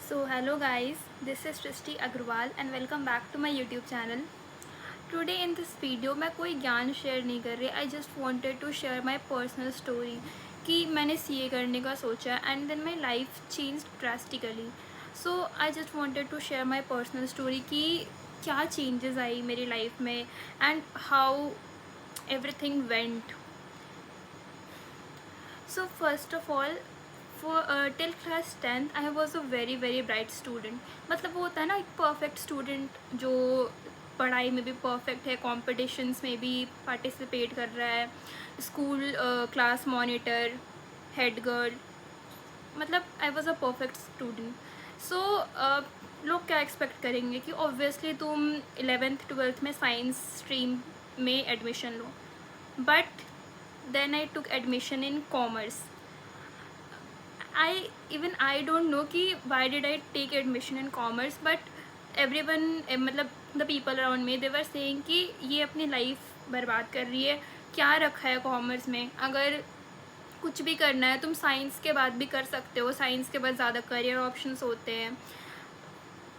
So hello guys, this is Srishti Agrawal and welcome back to my YouTube channel. Today in this video मैं कोई ज्ञान share नहीं कर रही. I just wanted to share my personal story कि मैंने CA करने का सोचा and then my life changed drastically. So I just wanted to share my personal story कि क्या changes आई मेरी life में and how everything went. So first of all, for till class 10th I was a very bright student. मतलब वो होता है ना एक परफेक्ट स्टूडेंट जो पढ़ाई में भी परफेक्ट है, कॉम्पिटिशन्स में भी पार्टिसिपेट कर रहा है, school class monitor, head girl, मतलब I was a perfect student. So लोग क्या एक्सपेक्ट करेंगे कि ऑब्वियसली तुम 11th-12th में साइंस स्ट्रीम में एडमिशन लो. But then I took admission in commerce. I don't know कि why did I take admission in commerce, but everyone मतलब the people around me they were saying कि ये अपनी life बर्बाद कर रही है, क्या रखा है कॉमर्स में, अगर कुछ भी करना है तुम साइंस के बाद भी कर सकते हो, साइंस के बाद ज़्यादा करियर ऑप्शंस होते हैं,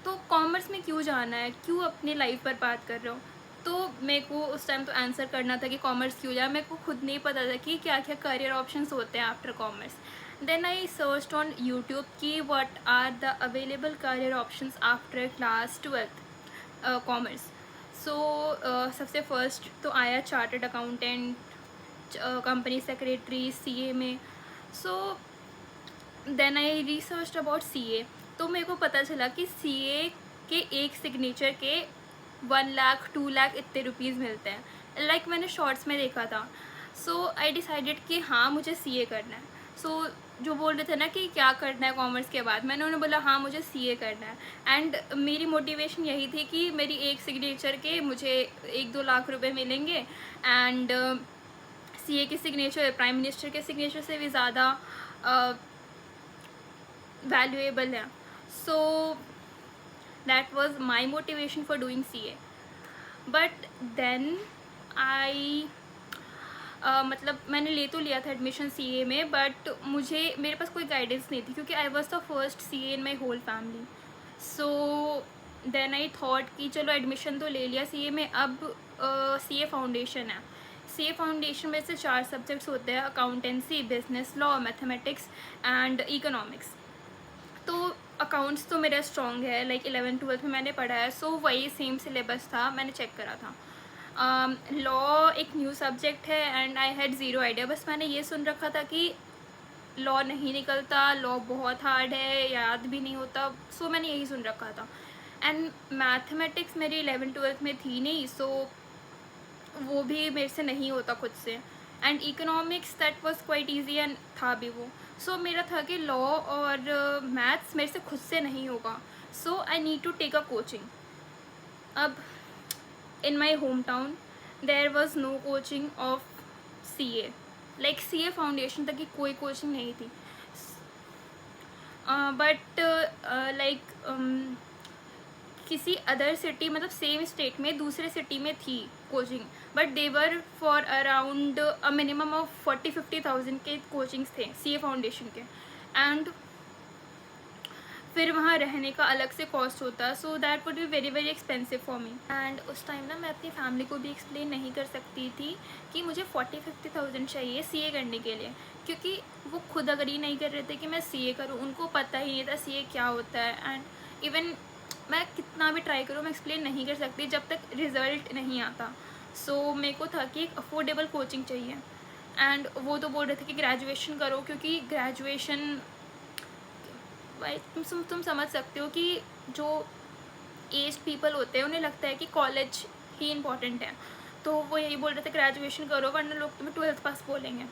तो कॉमर्स में क्यों जाना है, क्यों अपनी लाइफ बर्बाद कर रहे हो. तो मेरे को उस टाइम तो आंसर करना था कि कॉमर्स क्यों जाए. मेरे को खुद नहीं पता था कि क्या क्या करियर ऑप्शंस होते हैं after commerce. Then I searched on YouTube कि what are the available career options after class 12th commerce. So सबसे फर्स्ट तो आया chartered accountant, company secretary, CA में. So then I research about CA. तो मेरे को पता चला कि CA के एक सिग्नेचर के 1 लाख 2 लाख इतने रुपीज़ मिलते हैं. लाइक मैंने शॉर्ट्स में देखा था. सो आई डिसाइडेड कि हाँ मुझे CA करना है. सो जो बोल रहे थे ना कि क्या करना है कॉमर्स के बाद, मैंने उन्हें बोला हाँ मुझे CA करना है. एंड मेरी मोटिवेशन यही थी कि मेरी एक सिग्नेचर के मुझे 1-2 लाख रुपए मिलेंगे. एंड CA के सिग्नेचर प्राइम मिनिस्टर के सिग्नेचर से भी ज़्यादा वैल्यूएबल है. So that was my motivation for doing CA. But then I मतलब मैंने ले तो लिया था एडमिशन CA में, बट मेरे पास कोई गाइडेंस नहीं थी क्योंकि I was the first CA in my whole family. So then I thought कि चलो एडमिशन तो ले लिया CA में, अब CA फाउंडेशन है. CA फाउंडेशन में से 4 सब्जेक्ट्स होते हैं: accountancy, business law, mathematics and economics. तो अकाउंट्स तो मेरा स्ट्रॉन्ग है, लाइक 11th-12th में मैंने पढ़ा है. सो वही सेम सिलेबस था, मैंने चेक करा था. लॉ एक न्यू सब्जेक्ट है and I had zero idea. बस मैंने ये सुन रखा था कि लॉ नहीं निकलता, लॉ बहुत हार्ड है, याद भी नहीं होता. सो मैंने यही सुन रखा था. एंड मैथमेटिक्स मेरी 11th-12th में थी नहीं, सो वो भी मेरे से नहीं होता खुद से. And economics that was quite easy and था भी वो. सो मेरा था कि लॉ और मैथ्स मेरे से खुद से नहीं होगा. So I need to take a coaching. अब in my hometown there was no coaching of CA. like CA foundation तक की कोई कोचिंग नहीं थी. बट लाइक किसी अदर सिटी, मतलब सेम स्टेट में दूसरे सिटी में थी coaching, but they were for around a minimum of 40-50,000 के कोचिंग्स थे CA फाउंडेशन के. एंड फिर वहाँ रहने का अलग से कॉस्ट होता. So that would be very expensive for me. And उस टाइम ना मैं अपनी फैमिली को भी एक्सप्लेन नहीं कर सकती थी कि मुझे 40-50,000 चाहिए CA करने के लिए, क्योंकि वो खुद अग्री नहीं कर रहे थे कि मैं CA करूँ. उनको पता ही नहीं था CA क्या होता है. एंड इवन मैं कितना भी ट्राई करूँ मैं एक्सप्लेन नहीं कर सकती जब तक रिज़ल्ट नहीं आता. सो मेरे को था कि एक अफोर्डेबल कोचिंग चाहिए. एंड वो तो बोल रहे थे कि ग्रेजुएशन करो, क्योंकि ग्रेजुएशन भाई तुम समझ सकते हो कि जो एज पीपल होते हैं उन्हें लगता है कि कॉलेज ही इम्पॉर्टेंट है. तो वो यही बोल रहे थे ग्रेजुएशन करो वरना लोग तुम्हें 12th पास बोलेंगे.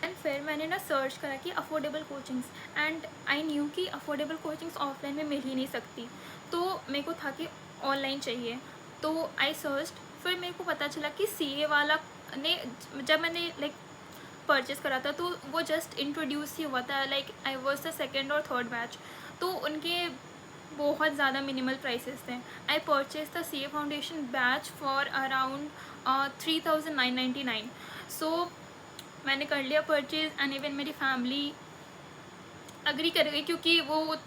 एंड फिर मैंने ना सर्च करा कि affordable coachings, and I knew कि अफोर्डेबल कोचिंग्स ऑफलाइन में मिल ही नहीं सकती. तो मेरे को था कि ऑनलाइन चाहिए. तो आई सर्च. फिर मेरे को पता चला कि CA वाला ने, जब मैंने लाइक परचेज़ करा था तो वो जस्ट इंट्रोड्यूस ही हुआ था. Like I was the 2nd और 3rd बैच. तो उनके बहुत ज़्यादा मिनिमल प्राइसेस थे. I purchase the CA foundation batch for around 3,999. सो मैंने कर लिया परचेज़. एंड इवन मेरी फैमिली अग्री कर गई क्योंकि वो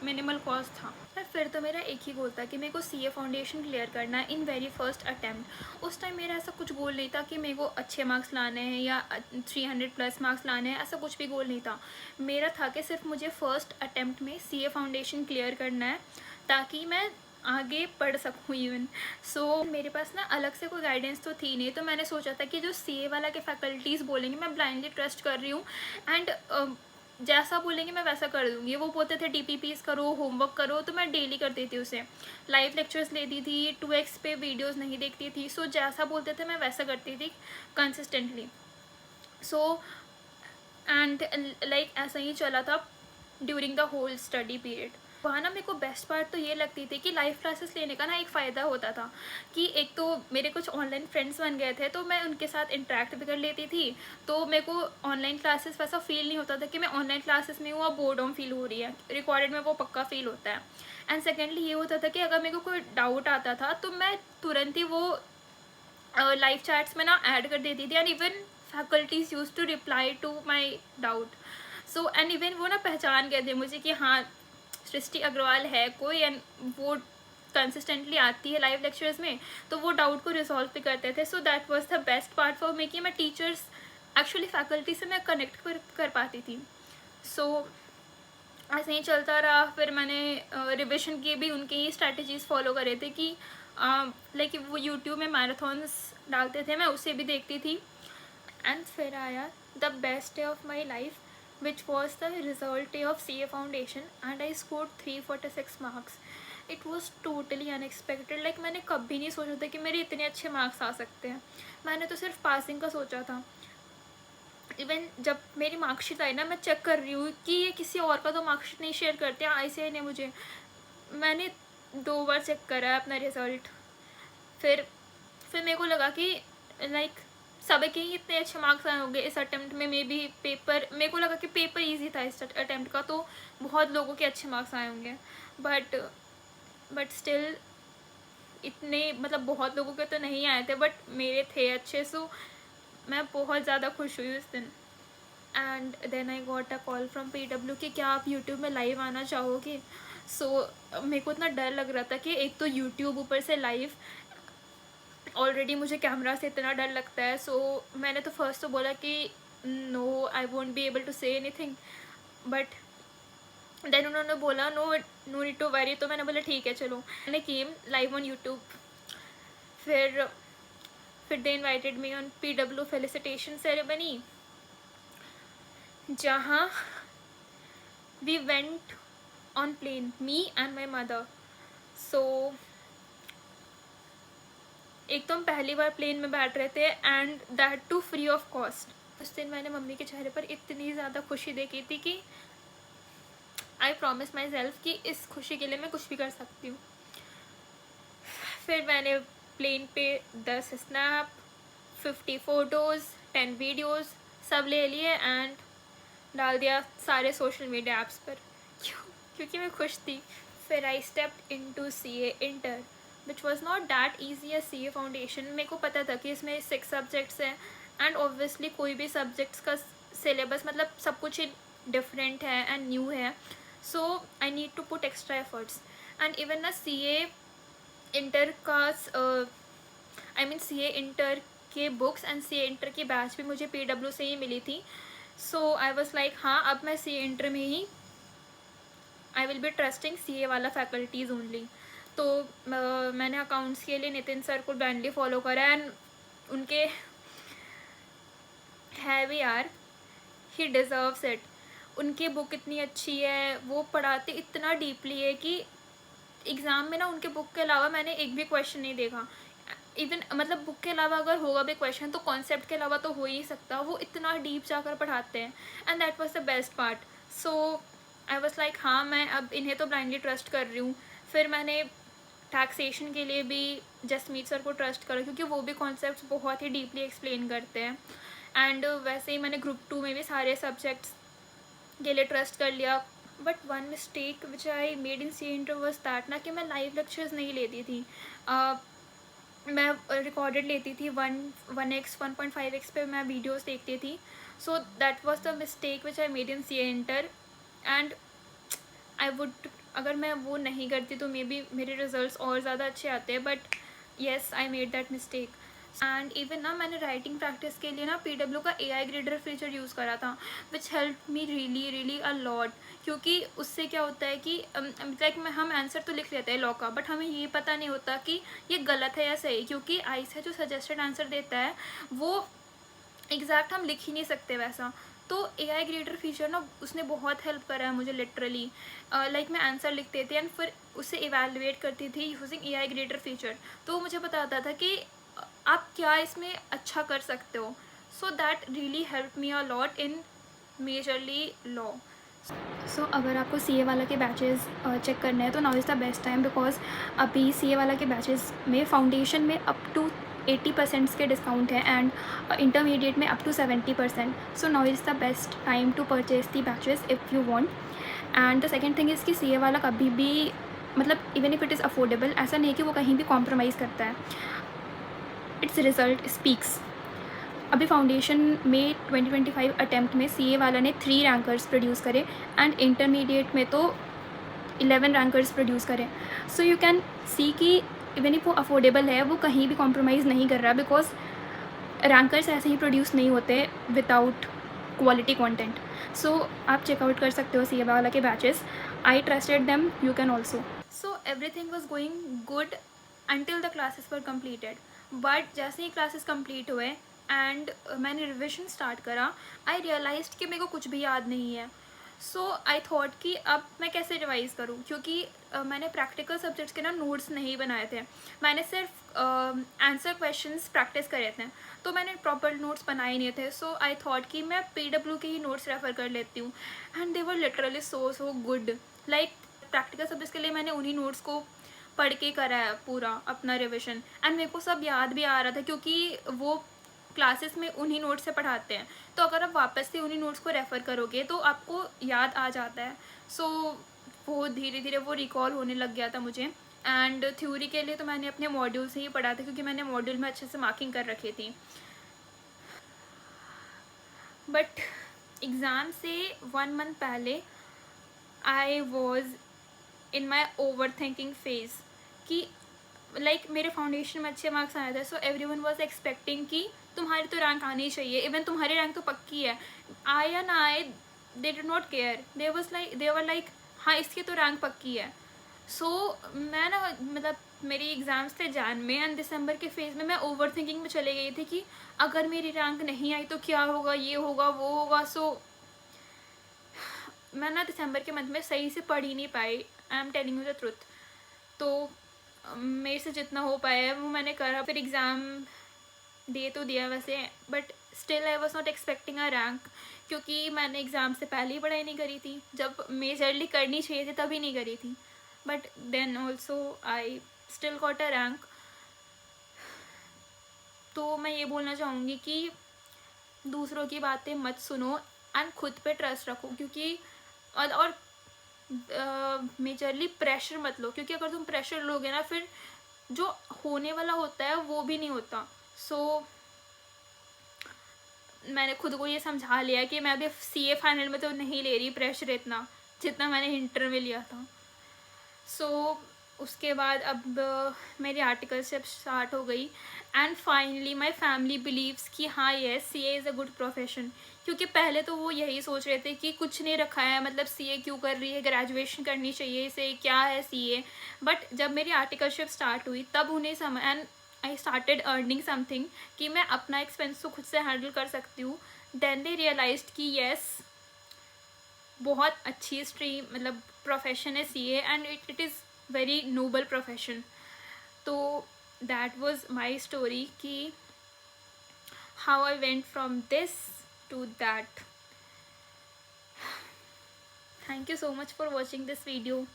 मिनिमल कॉस्ट था। पर फिर तो मेरा एक ही गोल था कि मेरे को सीए फाउंडेशन क्लियर करना है इन वेरी फर्स्ट अटैम्प्ट। उस टाइम मेरा ऐसा कुछ गोल नहीं था कि मेरे को अच्छे मार्क्स लाने हैं या 300+ मार्क्स लाने हैं, ऐसा कुछ भी गोल नहीं था। मेरा था कि सिर्फ मुझे फर्स्ट अटैम्प्ट में सीए फाउंडेशन क्लियर करना है ताकि मैं आगे पढ़ सकूँ इवन। सो मेरे पास ना अलग से कोई गाइडेंस तो थी नहीं, तो मैंने सोचा था कि जो सीए वाला के फैकल्टीज़ बोलेंगे मैं ब्लाइंडली ट्रस्ट कर रही हूँ एंड जैसा बोलेंगे मैं वैसा कर दूँगी। वो बोलते थे DPPs करो, होमवर्क करो, तो मैं डेली करती थी उसे। लाइव लेक्चर्स लेती थी, 2x पे वीडियोस नहीं देखती थी। सो जैसा बोलते थे मैं वैसा करती थी कंसिस्टेंटली। सो एंड लाइक ऐसा ही चला था during the whole study period. वहाँ ना मेरे को बेस्ट पार्ट तो ये लगती थी कि लाइव क्लासेस लेने का ना एक फ़ायदा होता था कि एक तो मेरे कुछ ऑनलाइन फ्रेंड्स बन गए थे, तो मैं उनके साथ इंटरेक्ट भी कर लेती थी। तो मेरे को ऑनलाइन क्लासेस वैसा फील नहीं होता था कि मैं ऑनलाइन क्लासेस में हूँ और बोर्डम फील हो रही है। रिकॉर्डेड में वो पक्का फील होता है। एंड सेकेंडली ये होता था कि अगर मेरे को कोई डाउट आता था तो मैं तुरंत ही वो लाइव चैट्स में ना ऐड कर देती थी and even faculties use to reply to my doubt. So and even वो ना पहचान गए थे मुझे कि हाँ सृष्टि अग्रवाल है कोई, एंड वो कंसिस्टेंटली आती है लाइव लेक्चर्स में, तो वो डाउट को रिजॉल्व भी करते थे। सो that was the best part for me कि मैं टीचर्स एक्चुअली फैकल्टी से मैं कनेक्ट कर पाती थी। सो ऐसे ही चलता रहा। फिर मैंने रिविजन की भी उनके ही स्ट्रैटेजीज फॉलो करे थे कि लाइक वो यूट्यूब में मैराथॉन्स डालते थे, मैं उसे भी देखती थी। एंड फिर आया the best day of my life which was the result day of CA foundation and I scored 346 marks. It was totally unexpected. like मैंने कभी नहीं सोचा था कि मेरे इतने अच्छे मार्क्स आ सकते हैं। मैंने तो सिर्फ पासिंग का सोचा था। इवन जब मेरी मार्कशीट आई ना, मैं चेक कर रही हूँ कि ये किसी और का तो मार्कशीट नहीं शेयर करते ICAI ने मुझे। मैंने 2 बार चेक करा है अपना रिज़ल्ट। फिर मेरे को लगा कि लाइक सबके ही इतने अच्छे मार्क्स आए होंगे इस अटेम्प्ट में। मे बी पेपर, मेरे को लगा कि पेपर इजी था इस अटेम्प्ट का, तो बहुत लोगों के अच्छे मार्क्स आए होंगे। बट स्टिल इतने मतलब बहुत लोगों के तो नहीं आए थे, बट मेरे थे अच्छे। सो मैं बहुत ज़्यादा खुश हुई उस दिन। And then I got a call from PW कि क्या आप यूट्यूब में लाइव आना चाहोगे। सो मेरे को इतना डर लग रहा था कि एक तो यूट्यूब ऊपर से लाइव, ऑलरेडी मुझे कैमरा से इतना डर लगता है। सो मैंने तो फर्स्ट तो बोला कि no I won't be able to say anything, but then उन्होंने बोला नो नीड टू वरी। तो मैंने बोला ठीक है चलो, मैंने केम लाइव ऑन यूट्यूब। फिर they invited me on PW felicitation ceremony, जहाँ we went on plane, me and my mother. So एक तो हम पहली बार प्लेन में बैठ रहे थे and that too free of cost. उस दिन मैंने मम्मी के चेहरे पर इतनी ज़्यादा खुशी देखी थी कि आई प्रॉमिस माई सेल्फ कि इस खुशी के लिए मैं कुछ भी कर सकती हूँ। फिर मैंने प्लेन पे 10 स्नैप, 50 फ़ोटोज़, 10 वीडियोज़ सब ले लिए एंड डाल दिया सारे सोशल मीडिया ऐप्स पर क्योंकि मैं खुश थी। फिर I stepped into CA inter which was not that easy as CA foundation. मेरे को पता था कि इसमें 6 सब्जेक्ट्स हैं एंड ऑब्वियसली कोई भी सब्जेक्ट्स का सिलेबस मतलब सब कुछ डिफरेंट है एंड न्यू है। So I need to put extra efforts and even ना CA इंटर का CA इंटर के बुक्स एंड CA इंटर की बैच भी मुझे PW से ही मिली थी। सो आई वॉज लाइक हाँ अब मैं CA इंटर में ही I will be trusting CA वाला फैकल्टीज़ ओनली। तो मैंने अकाउंट्स के लिए नितिन सर को ब्लाइंडली फॉलो करा एंड उनके है भी यार, ही डिज़र्व्स इट। उनकी बुक इतनी अच्छी है, वो पढ़ाते इतना डीपली है कि एग्ज़ाम में ना उनके बुक के अलावा मैंने एक भी क्वेश्चन नहीं देखा। इवन मतलब बुक के अलावा अगर होगा भी क्वेश्चन तो कॉन्सेप्ट के अलावा तो हो ही सकता। वो इतना डीप जाकर पढ़ाते हैं and that was the best part. So I was like हाँ मैं अब इन्हें तो ब्लाइंडली ट्रस्ट कर रही हूँ। फिर मैंने टैक्सेशन के लिए भी जसमीत सर को ट्रस्ट करा क्योंकि वो भी कॉन्सेप्ट्स बहुत ही डीपली एक्सप्लेन करते हैं। एंड वैसे ही मैंने ग्रुप 2 में भी सारे सब्जेक्ट्स के लिए ट्रस्ट कर लिया। But one mistake which I made in CA inter was that ना कि मैं लाइव लेक्चर्स नहीं लेती थी। मैं रिकॉर्डेड लेती थी 1x 1.5x पे मैं वीडियोस देखती थी। सो that was the mistake which I made in CA inter. And I would, अगर मैं वो नहीं करती तो मे बी मेरे रिजल्ट्स और ज़्यादा अच्छे आते हैं, but yes I made that mistake. And even ना मैंने राइटिंग प्रैक्टिस के लिए ना PW का AI ग्रेडर फीचर यूज़ करा था, which help me really really a lot. क्योंकि उससे क्या होता है कि लाइक हम आंसर तो लिख लेते हैं लॉ का, बट हमें ये पता नहीं होता कि ये गलत है या सही, क्योंकि आई से जो सजेस्टेड आंसर देता है वो एग्जैक्ट हम लिख ही नहीं सकते वैसा. तो AI ग्रेडर फीचर ना उसने बहुत हेल्प करा है मुझे लिटरली. लाइक मैं आंसर लिखते थे एंड फिर उसे इवेलुएट करती थी यूजिंग AI ग्रेडर फीचर. तो मुझे बताता था कि आप क्या इसमें अच्छा कर सकते हो. So that really help me a lot in majorly law. So अगर आपको CA वाला के बैचेस चेक करना है तो now is the best time, because अभी CA वाला के बैचेस में फाउंडेशन में अप टू 80% के डिस्काउंट है एंड इंटरमीडिएट में up to 70%. So now is the best time to purchase the batches if you want. And the second thing is कि CA वाला कभी भी मतलब even if it is affordable, ऐसा नहीं है कि वो कहीं भी कॉम्प्रोमाइज़ करता है. It's result speaks. अभी फाउंडेशन में 2025 अटैम्प्ट में CA वाला ने 3 रैंकर्स प्रोड्यूस करे एंड इंटरमीडिएट में तो 11 रैंकर्स प्रोड्यूस करें. सो यू कैन सी कि इवन इफ वो अफोर्डेबल है वो कहीं भी कॉम्प्रोमाइज़ नहीं कर रहा, बिकॉज रैंकर्स ऐसे ही प्रोड्यूस नहीं होते विदाउट क्वालिटी कंटेंट. सो आप चेकआउट कर सकते हो CA वाला के batches. I trusted them, you can also. So everything was going good until the classes were completed. But जैसे ही क्लासेस कंप्लीट हुए एंड मैंने रिविजन स्टार्ट करा, आई रियलाइज्ड कि मेरे को कुछ भी याद नहीं है. सो आई थॉट कि अब मैं कैसे रिवाइज़ करूँ, क्योंकि मैंने प्रैक्टिकल सब्जेक्ट्स के ना नोट्स नहीं बनाए थे. मैंने सिर्फ आंसर क्वेश्चंस प्रैक्टिस करे थे, तो मैंने प्रॉपर नोट्स बनाए नहीं थे. सो आई थॉट कि मैं PW के ही नोट्स रेफ़र कर लेती हूँ and they were literally so good. Like practical subjects के लिए मैंने उन्हीं नोट्स को पढ़ के करा है पूरा अपना रिविजन, एंड मेरे को सब याद भी आ रहा था क्योंकि वो क्लासेस में उन्हीं नोट्स से पढ़ाते हैं. तो अगर आप वापस से उन्हीं नोट्स को रेफ़र करोगे तो आपको याद आ जाता है. सो वो धीरे धीरे वो रिकॉल होने लग गया था मुझे. एंड थ्योरी के लिए तो मैंने अपने मॉड्यूल से ही पढ़ा था, क्योंकि मैंने मॉड्यूल में अच्छे से मार्किंग कर रखी थी. बट एग्ज़ाम से 1 मंथ पहले I was in my over thinking phase कि लाइक मेरे फाउंडेशन में अच्छे मार्क्स आए थे. So every one was expecting कि तुम्हारी तो रैंक आनी चाहिए, इवन तुम्हारी रैंक तो पक्की है. आई या ना आए, they did not care. They were like हाँ इसकी तो रैंक पक्की है. सो मैं ना मतलब मेरी एग्ज़ाम्स थे जैन में एंड दिसंबर के फेज़ में मैं ओवर थिंकिंग में चले गई थी कि अगर मेरी रैंक नहीं आई तो क्या होगा, ये होगा वो होगा. सो मैं ना दिसंबर के मंथ में सही से पढ़ ही नहीं पाई. I am telling you the truth. तो मेरे से जितना हो पाया है वो मैंने करा. फिर एग्ज़ाम दे तो दिया वैसे, but still I was not expecting a rank, क्योंकि मैंने एग्ज़ाम से पहले ही पढ़ाई नहीं करी थी. जब मेजरली करनी चाहिए थी तभी नहीं करी थी. But then also I still got a rank. तो मैं ये बोलना चाहूँगी कि दूसरों की बातें मत सुनो एंड खुद पे ट्रस्ट रखो, क्योंकि और मेजरली प्रेशर मत लो, क्योंकि अगर तुम प्रेशर लोगे ना फिर जो होने वाला होता है वो भी नहीं होता. सो मैंने खुद को ये समझा लिया कि मैं अभी CA फाइनल में तो नहीं ले रही प्रेशर इतना जितना मैंने इंटर में लिया था. सो उसके बाद अब मेरी आर्टिकलशिप स्टार्ट हो गई and finally my family believes कि हाँ yes CA is a good profession. क्योंकि पहले तो वो यही सोच रहे थे कि कुछ नहीं रखा है, मतलब CA क्यों कर रही है, ग्रेजुएशन करनी चाहिए इसे, क्या है CA. बट जब मेरी आर्टिकलशिप स्टार्ट हुई तब उन्हें and I started earning something कि मैं अपना एक्सपेंस तो खुद से हैंडल कर सकती हूँ. देन दे रियलाइज्ड कि येस बहुत अच्छी स्ट्रीम मतलब प्रोफेशन है CA and it is very noble profession. तो दैट वॉज माई स्टोरी कि how I went from this to that. Thank you so much for watching this video.